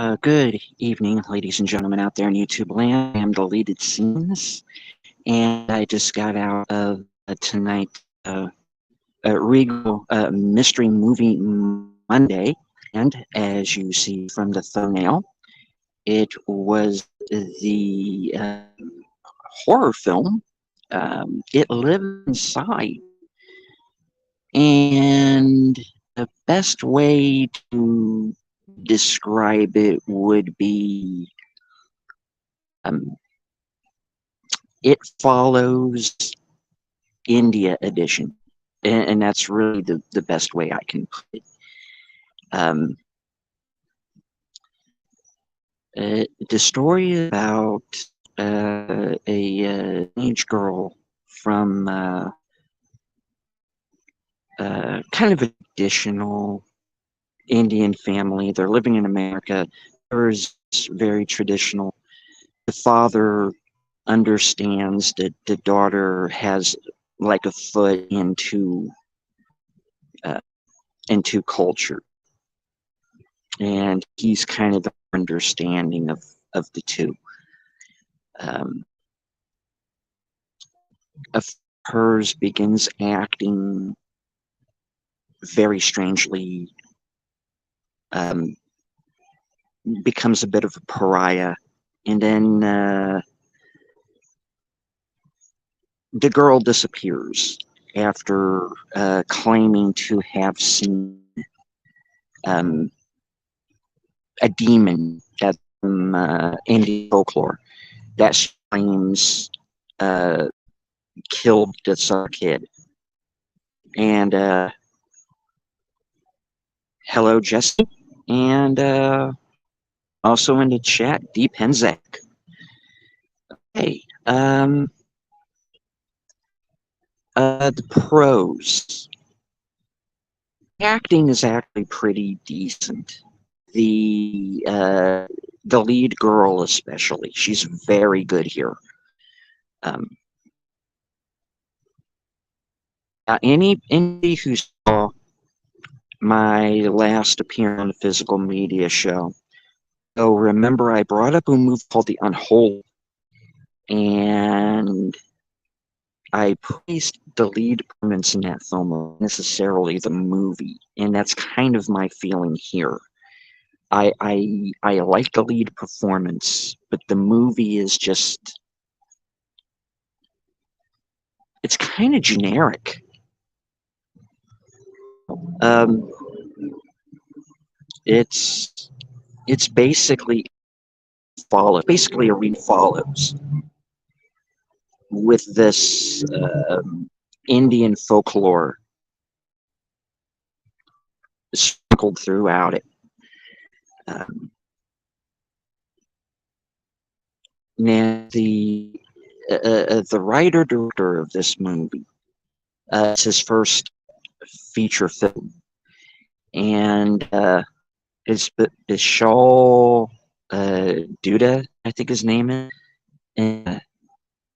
Good evening, ladies and gentlemen out there in YouTube land. I am Deleted Scenes, and I just got out of tonight Regal Mystery Movie Monday, and as you see from the thumbnail, it was the horror film It Lives Inside, and the best way to describe it would be um, it follows India edition, and that's really the best way I can put it. Um, the story is about a teenage girl from kind of a traditional Indian family. They're living in America. There's very traditional. The father understands that the daughter has like a foot uh, into culture, and he's kind of the understanding of the two. Um, of hers begins acting very strangely, um, becomes a bit of a pariah, and then the girl disappears after claiming to have seen um, a demon at Indian folklore that she claims uh, killed this kid. And hello, Jesse, and also in the chat, Deep Henzak. Hey, the pros. Acting is actually pretty decent. The lead girl, especially, she's very good here. Um, anybody who saw my last appearance on the Physical Media show, so remember I brought up a movie called The Unholy, and I praised the lead performance in that film, not necessarily the movie, and that's kind of my feeling here. I like the lead performance, but the movie is just, it's kind of generic. Um, it's basically basically a read follows with this Indian folklore sprinkled throughout it. Um, Now the writer director of this movie, it's his first feature film, and it's Vishal Duda, I think his name is, an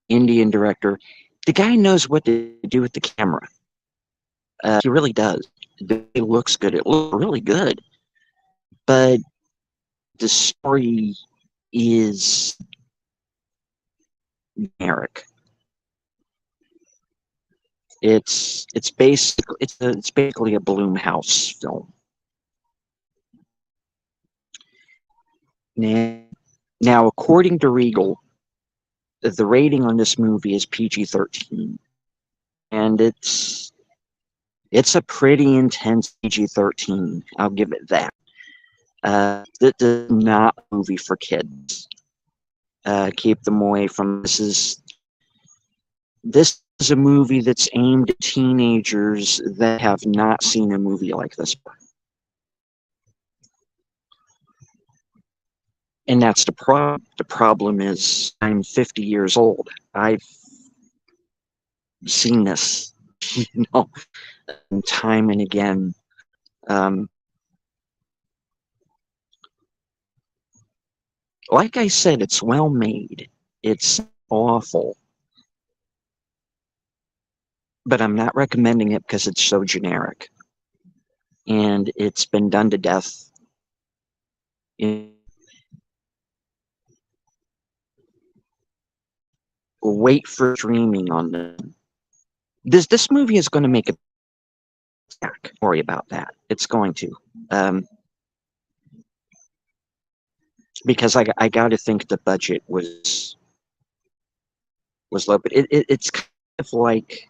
Indian director. The guy knows what to do with the camera. He really does. It looks good. It looks really good, but the story is generic. It's basically a Blumhouse film. Now, according to Regal, the rating on this movie is PG-13, and it's a pretty intense PG-13. I'll give it that. This is not a movie for kids. Keep them away from this is a movie that's aimed at teenagers that have not seen a movie like this before. And that's the problem. The problem is I'm 50 years old. I've seen this, you know, time and again. Um, like I said, it's well made. It's awful. But I'm not recommending it because it's so generic. And it's been done to death. wait for streaming on the. This movie is going to make a back. Don't worry about that. It's going to. Um, because I got to think the budget was low, but it's kind of like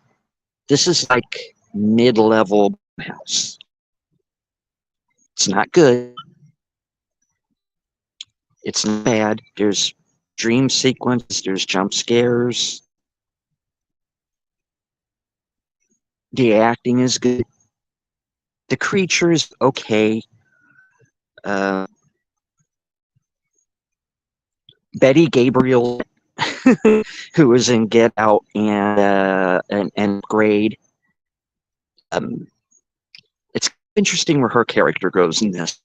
this is like mid-level house. It's not good. It's not bad. There's dream sequence. There's jump scares. The acting is good. The creature is okay. Uh, Betty Gabriel, who was in Get Out and Grade. Um, it's interesting where her character goes in this,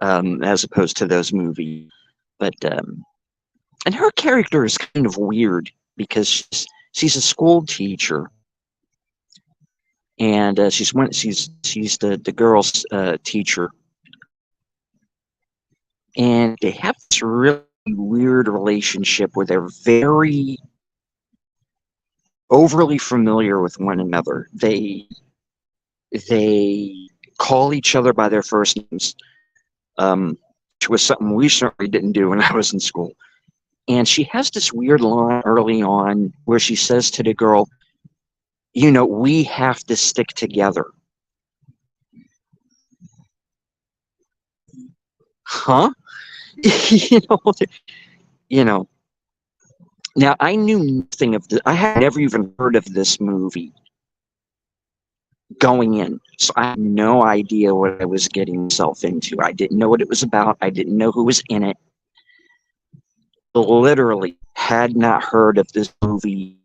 as opposed to those movies. But and her character is kind of weird because she's a school teacher, and she's the girls' teacher, and they have this really weird relationship where they're very overly familiar with one another. They call each other by their first names, which was something we certainly didn't do when I was in school. And she has this weird line early on where she says to the girl, we have to stick together. Huh? you know, you know. Now I knew nothing of this. I had never even heard of this movie going in, so I had no idea what I was getting myself into. I didn't know what it was about. I didn't know who was in it. Literally had not heard of this movie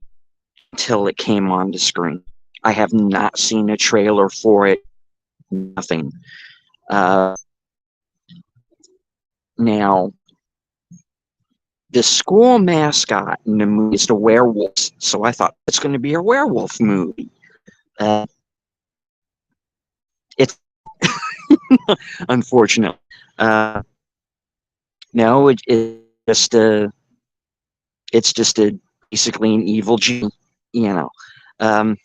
until it came on the screen. I have not seen a trailer for it. Nothing. Now, the school mascot in the movie is the werewolves, so I thought it's going to be a werewolf movie. It's unfortunate. No, it's just a basically an evil genie, you know. Um,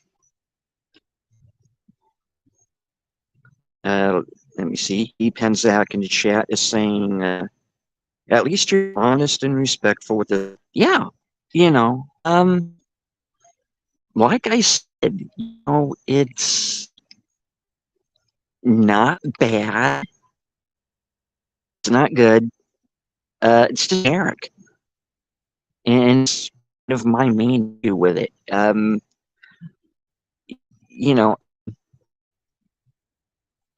let me see. E. Penzak in the chat is saying, at least you're honest and respectful with the. Yeah, you know. Like I said, it's not bad. It's not good. It's generic, and it's kind of my main issue with it. You know,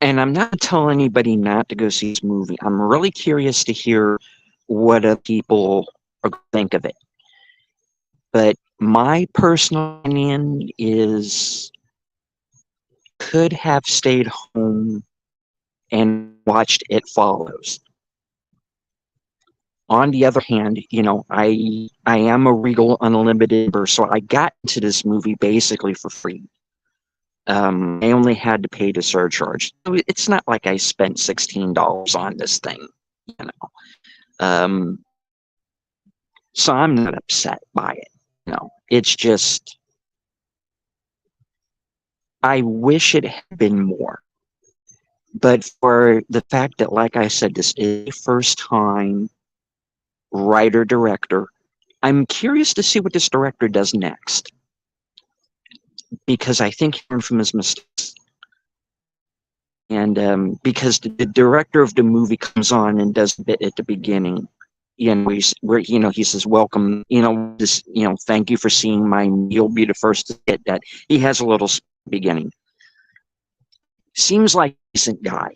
and I'm not telling anybody not to go see this movie. I'm really curious to hear what other people think of it. But my personal opinion is could have stayed home and watched It Follows. On the other hand, I am a Regal Unlimited member, so I got into this movie basically for free. I only had to pay the surcharge. It's not like I spent $16 on this thing, you know. So I'm not upset by it. It's just I wish it had been more. But for the fact that, like I said, this is a first time writer director, I'm curious to see what this director does next. Because I think he learned from his mistakes. And because the director of the movie comes on and does a bit at the beginning, he says, welcome, thank you for seeing mine. You'll be the first to get that. He has a little beginning. Seems like a decent guy.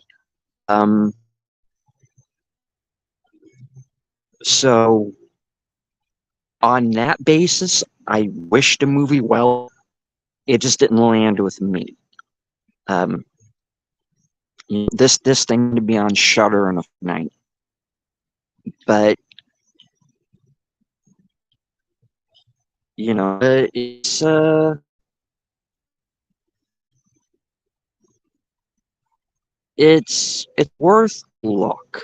So on that basis, I wish the movie well. It just didn't land with me. This thing to be on Shudder in a night, but it's worth a look.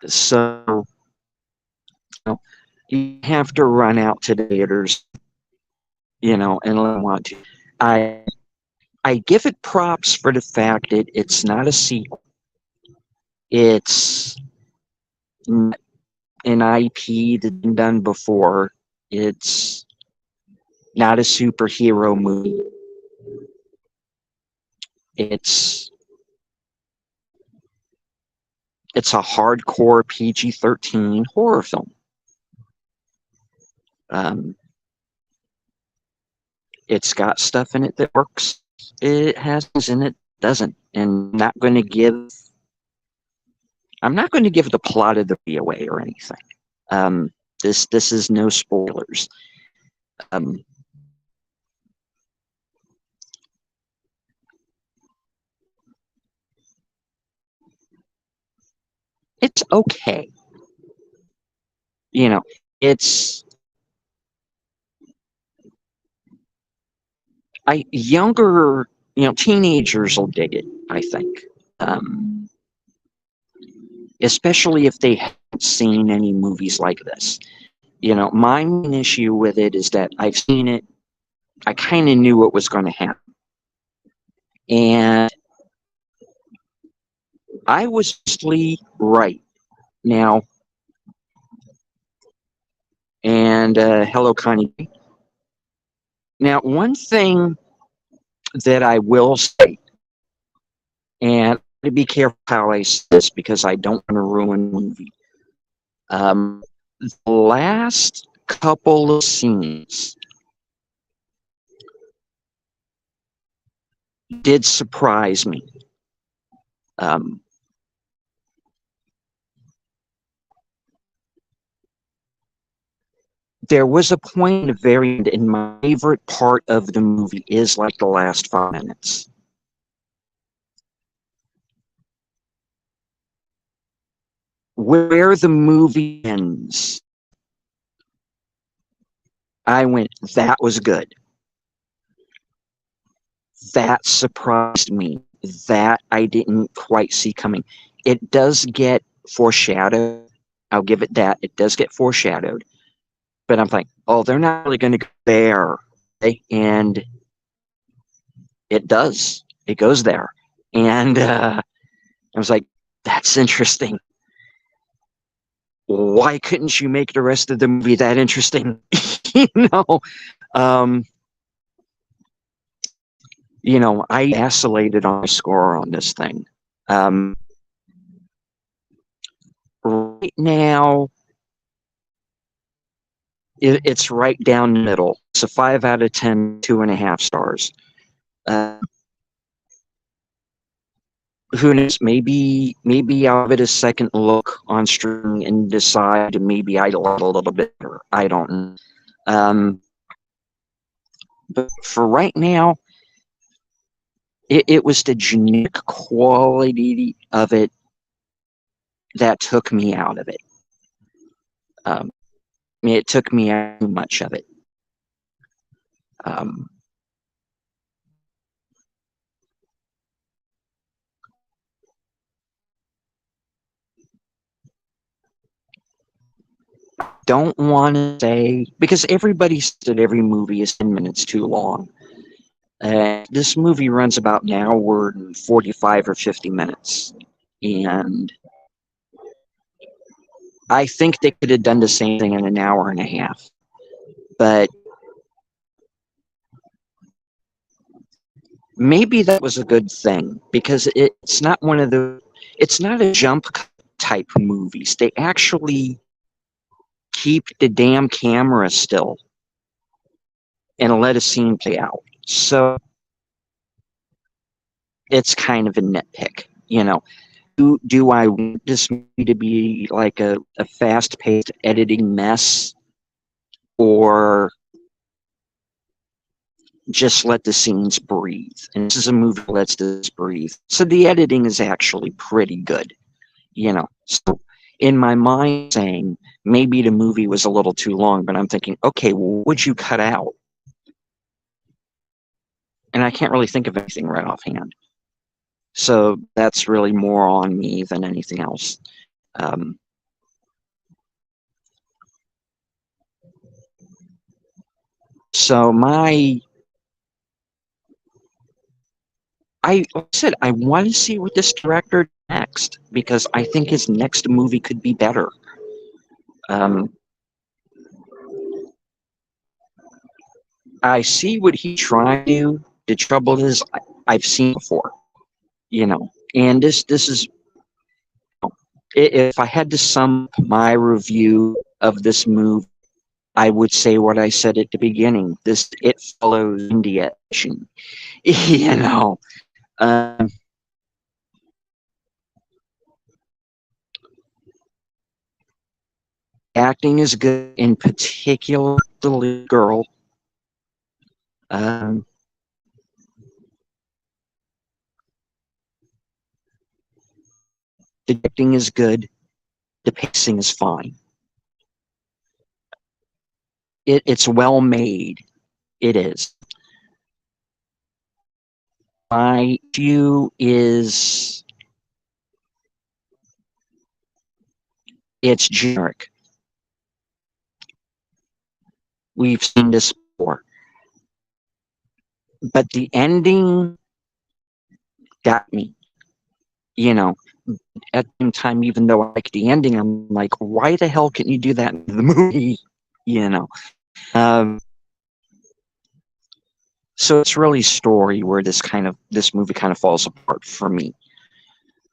So know, you have to run out to the theaters, and let them want to. I I give it props for the fact that it's not a sequel. It's not an IP that's been done before. It's not a superhero movie. It's it's a hardcore PG-13 horror film. Um, it's got stuff in it that works. It has things in it that doesn't. And I'm not going to give the plot of the movie away or anything. Um, this is no spoilers. Um, it's okay. You know, it's younger, teenagers will dig it, I think. Um, Especially if they haven't seen any movies like this. My main issue with it is that I've seen it. I kind of knew what was going to happen. And I was mostly right. Now, and hello, Connie. Now, one thing that I will say, and to be careful how I say this because I don't want to ruin the movie. The last couple of scenes did surprise me. Um, there was a point at the very end, and my favorite part of the movie is like the last 5 minutes. Where the movie ends, I went, that was good. That surprised me. That I didn't quite see coming. It does get foreshadowed. I'll give it that. It does get foreshadowed. But I'm like, oh, they're not really going to go there. And it does. It goes there. And I was like, that's interesting. Why couldn't you make the rest of the movie that interesting? you know, um, I vacillated on my score on this thing. Right now, it's right down the middle. It's a 5 out of 10, 2.5 stars. Who knows? Maybe I'll give it a second look on streaming and decide maybe I like it a little bit better. I don't know. But for right now, it was the generic quality of it that took me out of it. It took me out too much of it. Um, don't want to say, because everybody said every movie is 10 minutes too long. This movie runs about an hour and 45 or 50 minutes. And I think they could have done the same thing in an hour and a half. But maybe that was a good thing because it's not it's not a jump type movies. They actually keep the damn camera still and let a scene play out. So it's kind of a nitpick, Do I want this movie to be like a fast paced editing mess, or just let the scenes breathe? And this is a movie that lets this breathe. So the editing is actually pretty good, So in my mind, saying maybe the movie was a little too long, but I'm thinking, okay, well, what would you cut out? And I can't really think of anything right offhand. So that's really more on me than anything else. Um, So like I said, I want to see what this director next because I think his next movie could be better. Um, I see what he tried to do. The trouble is, I've seen before, and this is if I had to sum up my review of this movie, I would say what I said at the beginning. It follows India, you know. Um, Acting is good, in particular the lead girl. Um, the acting is good. The pacing is fine. It's well made. It is. My view is it's generic. We've seen this before. But the ending got me. You know, at the same time, even though I like the ending, I'm like, why the hell can't you do that in the movie? You know. Um, so it's really story where this movie kind of falls apart for me.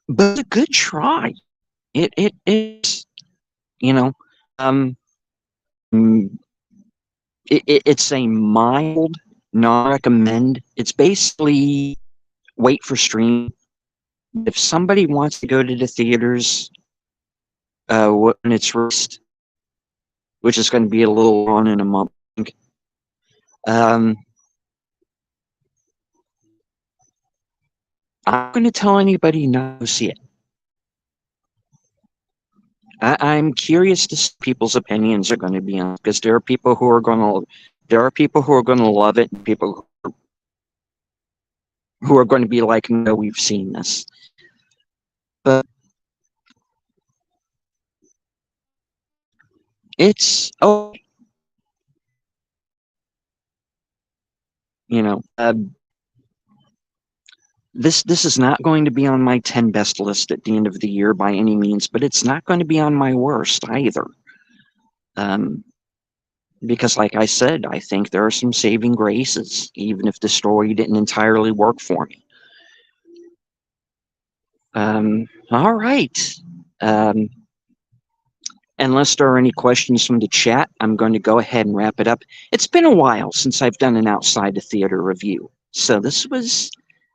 But it's a good try. It is, you know. Um, mm, it's a mild non-recommend. It's basically wait for stream. If somebody wants to go to the theaters when it's released, which is going to be a little on in a month, um, I'm going to tell anybody not to see it. I'm curious to see people's opinions are going to be on because there are people who are going to love it, and people who are going to be like, no, we've seen this. But it's you know, this is not going to be on my 10 best list at the end of the year by any means, but it's not going to be on my worst either. Um, because, like I said, I think there are some saving graces, even if the story didn't entirely work for me. All right. Um, unless there are any questions from the chat, I'm going to go ahead and wrap it up. It's been a while since I've done an outside the theater review, so this was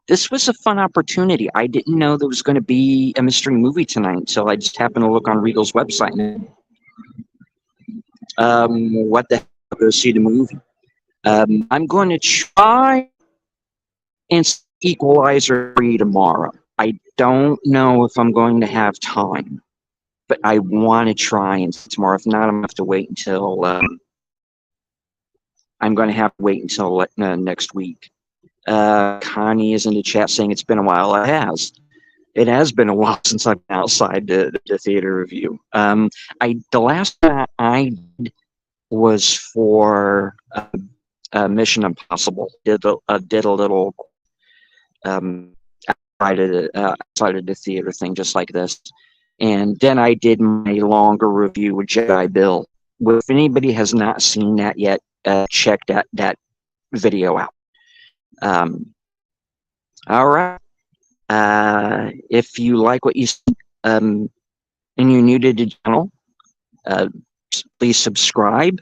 a fun opportunity. I didn't know there was going to be a mystery movie tonight until I just happened to look on Regal's website. What the hell? I'll go see the movie. I'm going to try and see Equalizer 3 tomorrow. I don't know if I'm going to have time, but I want to try and see tomorrow. If not, I'm going to have to wait until next week. Connie is in the chat saying it's been a while. It has. It has been a while since I've been outside the theater review. The last one I did was for Mission Impossible. Did a little outside of the theater thing, just like this, and then I did my longer review with Jedi Bill. If anybody has not seen that yet, check that video out. All right. If you like what you see, and you're new to the channel, please subscribe.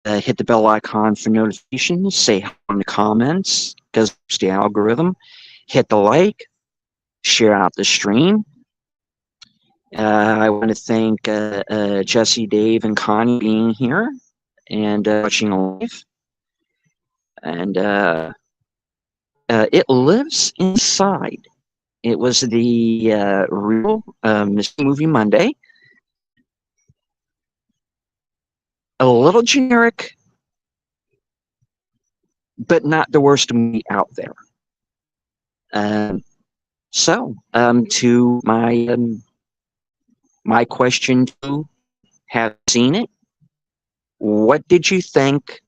Hit the bell icon for notifications. Say hi in the comments because it's the algorithm. Hit the like. Share out the stream. I want to thank Jesse, Dave, and Connie being here and watching live. And it lives inside. It was the real Mystery Movie Monday. A little generic, but not the worst movie out there. To my question to have seen it, what did you think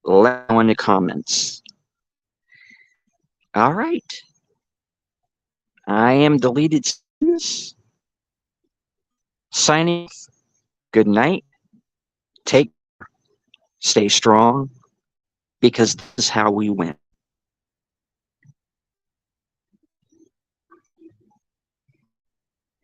Let me know in the comments. All right. I am Deleted Sins. Signing off. Good night. Take care. Stay strong, because this is how we win.